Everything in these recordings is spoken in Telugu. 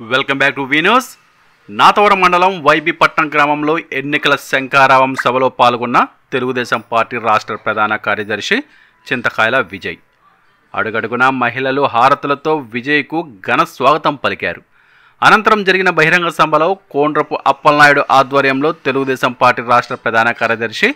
Welcome back to V news. Nathavaram మండలం వైబీ పట్టణం గ్రామంలో ఎన్నికల శంఖారావం సభలో పాల్గొన్న తెలుగుదేశం పార్టీ రాష్ట్ర ప్రధాన కార్యదర్శి చింతకాయల విజయ్. అడుగడుగునా మహిళలు హారతులతో విజయ్కు ఘన స్వాగతం పలికారు. అనంతరం జరిగిన బహిరంగ సభలో కోండ్రపు అప్పలనాయుడు ఆధ్వర్యంలో తెలుగుదేశం పార్టీ రాష్ట్ర ప్రధాన కార్యదర్శి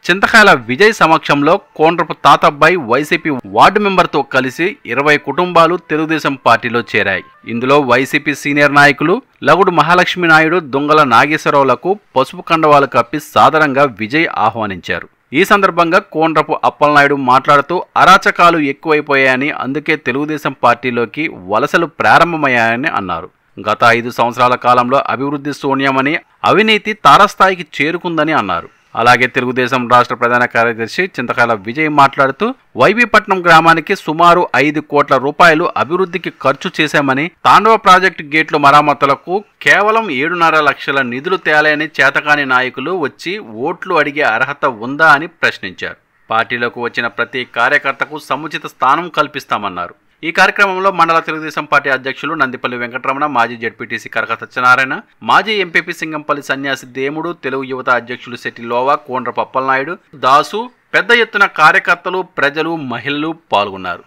చింతకాయల విజయ్ సమక్షంలో కోండ్రపు తాతబ్బాయి వైసీపీ వార్డు మెంబర్తో కలిసి 20 కుటుంబాలు తెలుగుదేశం పార్టీలో చేరాయి. ఇందులో వైసీపీ సీనియర్ నాయకులు లగుడు మహాలక్ష్మి నాయుడు, దొంగల నాగేశ్వరరావులకు పసుపు కండవాలు కప్పి సాదరంగా విజయ్ ఆహ్వానించారు. ఈ సందర్భంగా కోండ్రపు అప్పలనాయుడు మాట్లాడుతూ అరాచకాలు ఎక్కువైపోయాయని, అందుకే తెలుగుదేశం పార్టీలోకి వలసలు ప్రారంభమయ్యాయని అన్నారు. గత 5 సంవత్సరాల కాలంలో అభివృద్ధి శూన్యమని, అవినీతి తారస్థాయికి చేరుకుందని అన్నారు. అలాగే తెలుగుదేశం రాష్ట్ర ప్రధాన కార్యదర్శి చింతకాయల విజయ్ మాట్లాడుతూ వైబీపట్నం గ్రామానికి సుమారు 5 కోట్ల రూపాయలు అభివృద్ధికి ఖర్చు చేశామని, తాండవ ప్రాజెక్టు గేట్లు మరమ్మతులకు కేవలం 7.5 లక్షల నిధులు తేలేని చేతకాని నాయకులు వచ్చి ఓట్లు అడిగే అర్హత ఉందా అని ప్రశ్నించారు. పార్టీలోకి వచ్చిన ప్రతి కార్యకర్తకు సముచిత స్థానం కల్పిస్తామన్నారు. ఈ కార్యక్రమంలో మండల తెలుగుదేశం పార్టీ అధ్యక్షులు నందిపల్లి వెంకటరమణ, మాజీ జెడ్పీటీసీ కరక సత్యనారాయణ, మాజీ ఎంపీపీ సింగంపల్లి సన్యాసి దేముడు, తెలుగు యువత అధ్యక్షులు శెట్టి లోవా, కోండ్రపు అప్పలనాయుడు, దాసు, పెద్ద ఎత్తున కార్యకర్తలు, ప్రజలు, మహిళలు పాల్గొన్నారు.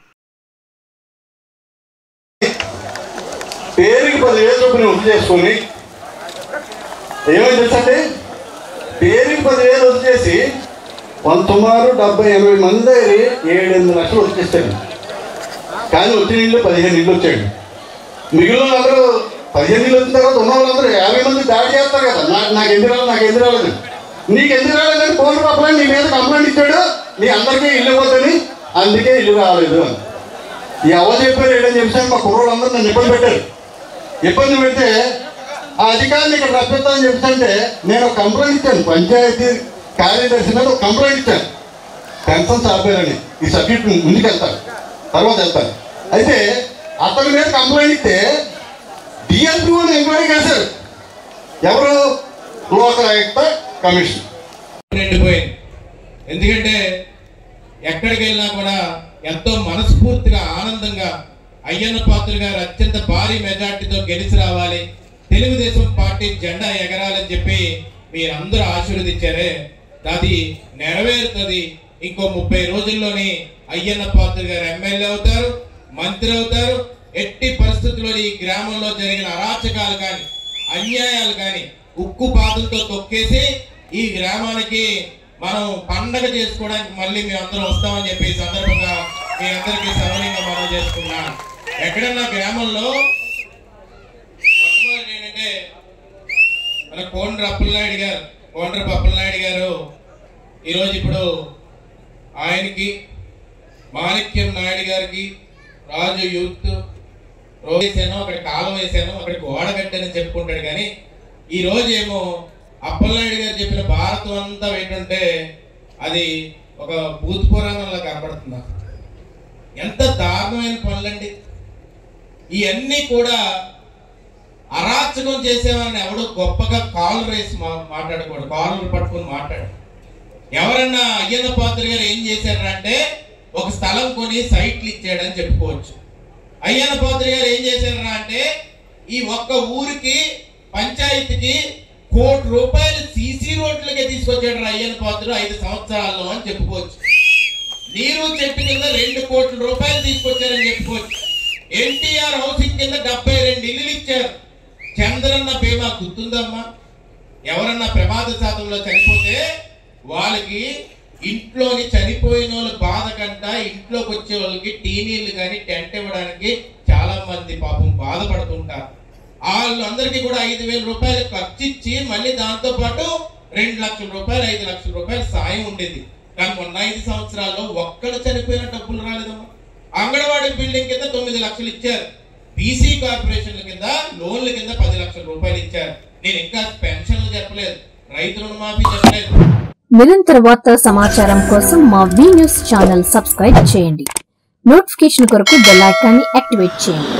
పేరుకి 10,000 చొప్పున వృద్ధి చేసుకొని ఏమని తెలుసండి, పేరుకి 10,000 వృద్ధి చేసి సుమారు 70-80 మంది 7-8 లక్షలు వచ్చేస్తాడు. కానీ వచ్చిన ఇళ్ళు 15 ఇళ్ళు వచ్చాడు. మిగిలిన అందరూ 15 ఇళ్ళు వచ్చిన తర్వాత ఉన్న వాళ్ళందరూ 50 మంది దాడి చేస్తారు కదా, నాకు ఎందుకు రాలేదు నీకు ఎందుకు రాలేదని ఫోన్ పక్కన నీ మీద కంప్లైంట్ ఇచ్చాడు, నీ అందరికీ ఇల్లు పోతుంది, అందుకే ఇల్లు రాలేదు అని. ఎవరు చెప్పారు ఏడని చెప్పాను, మా కుర్రోళ్ళందరూ నన్ను ఇబ్బంది పెట్టారు. ఇబ్బంది పెడితే ఆ అధికారిని ఇక్కడ రప్పిస్తానని చెప్తుంటే నేను కంప్లైంట్ ఇచ్చాను. పంచాయతీ కార్యదర్శి మీద ఒక కంప్లైంట్ ఇచ్చాను, పెన్షన్స్ ఆపారని. ఈ సబ్జెక్ట్ ముందుకు వెళ్తాను, తర్వాత వెళ్తాను. అయితే అతని మీద కంప్లైంట్ ఇస్తే డిఎల్పీఓని ఎంక్వైరీ చేశారు. ఎవరు? Lokayukta commission. నిండిపోయింది. ఎందుకంటే ఎక్కడికి వెళ్ళినా కూడా ఎంతో మనస్ఫూర్తిగా ఆనందంగా అయ్యన్న పాత్రుడు గారు అత్యంత భారీ మెజార్టీతో గెలిచి రావాలి, తెలుగుదేశం పార్టీ జెండా ఎగరాలని చెప్పి మీరందరూ ఆశీర్వదించారే, అది నెరవేరుతుంది. ఇంకో 30 రోజుల్లోని అయ్యన్న పాత్రుడు గారు ఎమ్మెల్యే అవుతారు, మంత్రి అవుతారు. ఎట్టి పరిస్థితుల్లో ఈ గ్రామంలో జరిగిన అరాచకాలు కానీ, అన్యాయాలు కానీ ఉక్కు పాదంతో తొక్కేసి ఈ గ్రామానికి మనం పండగ చేసుకోవడానికి మళ్ళీ మేమందరం వస్తామని చెప్పి ఈ సందర్భంగా మీ అందరికీ సవరంగా మనం చేసుకున్నాం. ఎక్కడన్నా గ్రామంలో మొట్టమొదటి ఏంటంటే మన కోండ్రపు అప్పలనాయుడు గారు ఈరోజు ఇప్పుడు ఆయనకి, మాణిక్యం నాయుడు గారికి, రాజు యూత్ రోడ్ వేసాను, అక్కడ కాలం వేసాను, అక్కడ గోడ కట్టానని చెప్పుకుంటాడు. కానీ ఈ రోజు ఏమో అప్పలనాయుడు గారు చెప్పిన భారతం అంతా ఏంటంటే అది ఒక భూత పురాణంలో కనపడుతుంది. ఎంత దారుణమైన పనులండి ఇవన్నీ కూడా. అరాచకం చేసేవాడిని ఎవడో గొప్పగా కాలర్ వేసి మాట్లాడకూడదు, కాలర్ పట్టుకుని మాట్లాడు. ఎవరన్నా అయ్యన్న పాత్రుడు గారు ఏం చేశారంటే ఒక స్థలం కొని సైట్లు ఇచ్చాడని చెప్పుకోవచ్చు. అయ్యన్న పాత్రుడు గారు ఏం చేశారా అంటే ఈ ఒక్క ఊరికి పంచాయతీకి 1 కోటి రూపాయలు సీసీ రోడ్లకే తీసుకొచ్చాడు అయ్యన్న పాత్రుడు 5 సంవత్సరాల్లో అని చెప్పుకోవచ్చు. నీరు చెట్టు కింద 2 కోట్ల రూపాయలు తీసుకొచ్చారని చెప్పుకోవచ్చు. ఎన్టీఆర్ హౌసింగ్ కింద 72 ఇల్లులు ఇచ్చారు. చంద్రన్న బీమా గుర్తుందమ్మా? ఎవరన్నా ప్రమాద శాతంలో చనిపోతే వాళ్ళకి ఇంట్లోని చనిపోయిన వాళ్ళ బాధ కంట ఇంట్లోకి వచ్చే వాళ్ళకి టీనీళ్ళు కానీ టెంట్ ఇవ్వడానికి చాలా మంది పాపం బాధపడుతుంటారు. వాళ్ళందరికీ కూడా 5,000 రూపాయలు ఖర్చు ఇచ్చి మళ్ళీ దాంతో పాటు 2 లక్షల రూపాయలు 5 లక్షల రూపాయలు సాయం ఉండేది. కానీ మొన్న 5 సంవత్సరాల్లో ఒక్కడు చనిపోయిన డబ్బులు రాలేదమ్మా. అంగన్వాడీ బిల్డింగ్ కింద 9 లక్షలు ఇచ్చారు. బీసీ కార్పొరేషన్ల కింద లోన్ల కింద 10 లక్షల రూపాయలు ఇచ్చారు. నేను ఇంకా పెన్షన్లు చెప్పలేదు, రైతు రుణమాఫీ చెప్పలేదు. నిరంతర వార్తా సమాచారం కోసం మా వి న్యూస్ ఛానల్ సబ్స్క్రైబ్ చేయండి. నోటిఫికేషన్ కొరకు బెల్ ఐకాన్ని యాక్టివేట్ చేయండి.